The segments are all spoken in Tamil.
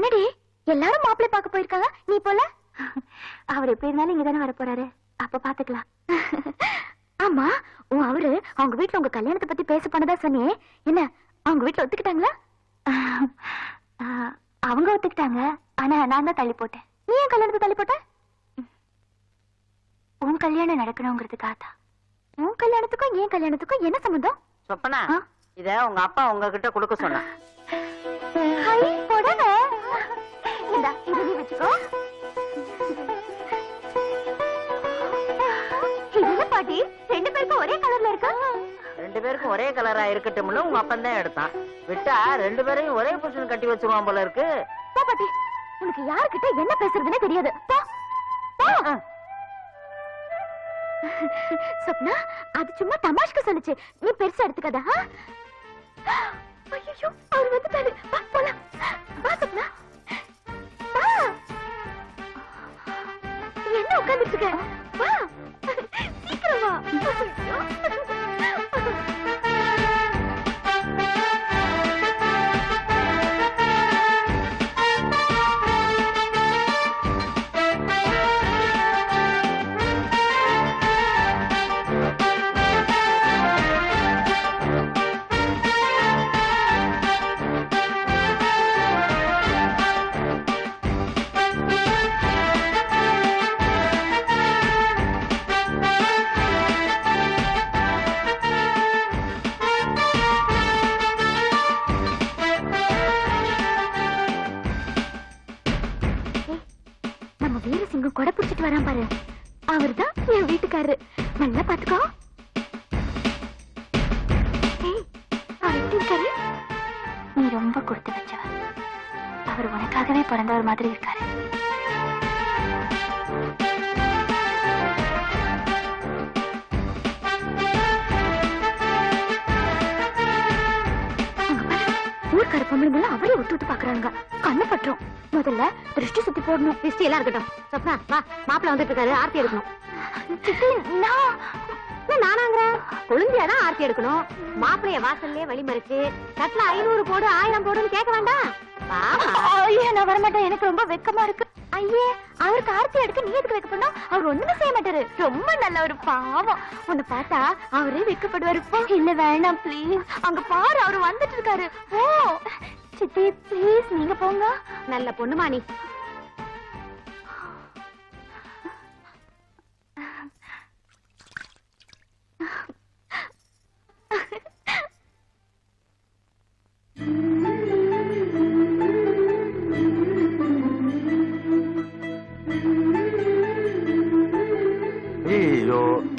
என்னடி எல்லாரும் மாப்பிள்ளை பார்க்க போயிருக்காங்க, நீ போல? அவர் எப்படி இருந்தாலும் இங்கதானே வர போறாரு, அப்ப பாத்துக்கலாம். ஆமா, அவரு அவங்க வீட்டுல உங்க கல்யாணத்தை பத்தி பேச போனதா சொன்னியே, என்ன அவங்க வீட்டுல ஒத்துக்கிட்டாங்களா? அவங்க ஒத்துக்கிட்டாங்க, ஆனா நான் தான் தள்ளி போட்டேன். நீ ஏன் கல்யாணத்தை தள்ளி போட்ட? உன் கல்யாணம் நடக்கணுங்கிறதுக்காக தான். உன் கல்யாணத்துக்கும் என் கல்யாணத்துக்கும் என்ன சம்பந்தம்? சொப்பனா, இத உங்க அப்பா உங்ககிட்ட கொடுக்க சொன்னா. வச்சுக்கோ. பாட்டி, ரெண்டு பேருக்கும் ஒரே கலர்ல இருக்கா? ரெண்டு பேருக்கும் ஒரே கலரா இருக்கட்டும்னு உங்க அப்பன் தான் எடுத்தான். விட்டா ரெண்டு பேரையும் ஒரே புருஷன் கட்டி வச்சிருவான் போல இருக்கு. பாட்டி, உனக்கு யாருக்கிட்ட என்ன பேசுறதுன்னே தெரியாது. சொப்னா, அது சும்மா தமாஷ்க்கு சொல்லுச்சு, நீ பெருசா எடுத்துக்காத. ஐயோ, அவர் வந்துட்டாரு. வா போலாம். வா சொப்னா, வா. என்ன உட்கார்ந்துட்டு இருக்க? வா சீக்கிரம் வா. கொடை பிடிச்சிட்டு வரான் பாரு, அவர்தான் என் வீட்டுக்காரரு. நல்லா பாத்துக்கோ. நீ ரொம்ப கொடுத்து வச்சவ. அவர் உனக்காகவே பிறந்தவர் மாதிரி இருக்காரு. ஊர்க்கார பொம்பளைங்க அவரே ஒத்து ஒத்து பாக்குறாங்க. கண்ணு பற்றும். முதல்ல திருஷ்டி சுத்தி போடணும். திருஷ்டி எல்லாம் இருக்கட்டும். சொப்னா, வா, மாப்பிள்ள வந்துட்டு இருக்காரு, ஆர்த்தி எடுக்கணும். நானாங்கிறேன், கொழுந்தியாதான் ஆர்த்தி எடுக்கணும். மாப்பிள்ளைய வாசல்லே வழி மறிச்சு கட்ல 500 போடு 1000 போடுன்னு கேட்க வேண்டாம். ஐயா, நான் வரமாட்டேன், எனக்கு ரொம்ப வெக்கமா இருக்கு. ஐயே, அவருக்கு ஆர்த்தி எடுக்க நீ எதுக்கு வைக்க போனா? அவர் ஒண்ணுமே செய்ய மாட்டாரு, ரொம்ப நல்ல ஒரு பாவம். உன்னை பார்த்தா அவரே வெக்கப்படுவாரு. இல்ல வேணாம் பிளீஸ், அங்க பாரு, அவரு வந்துட்டு இருக்காரு. ஓ சித்தி பிளீஸ், நீங்க போங்க. நல்ல பொண்ணுமா நீ.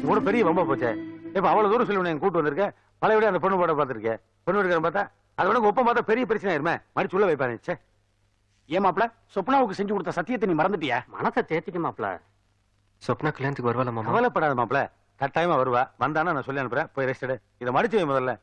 கூட பெரிய ரொம்ப போச்சே. இப்ப அவ்வளவு தூரம் சொல்லி கூட்டு வந்திருக்க. பழைய அந்த பொண்ணு போட பாத்துருக்கேன். பொண்ணு எடுக்கிற பார்த்தா அது உனக்கு ஒப்பம் பார்த்தா பெரிய பிரச்சனை ஆயிருமே. மடிச்சு உள்ள வைப்பாரு. ஏமாப்ல, சொப்னாவுக்கு செஞ்சு கொடுத்த சத்தியத்தை நீ மறந்துட்டியா? மனத்தை தேத்திக்க மாப்ள. சொப்னா கல்யாணத்துக்கு வருவாளா மாமா? கவலைப்படாத மாப்ள, கட்டாயமா வருவா. வந்தானா நான் சொல்லி அனுப்புறேன். போய் ரெஸ்ட் எடு. இதை மடிச்சு வை முதல்ல.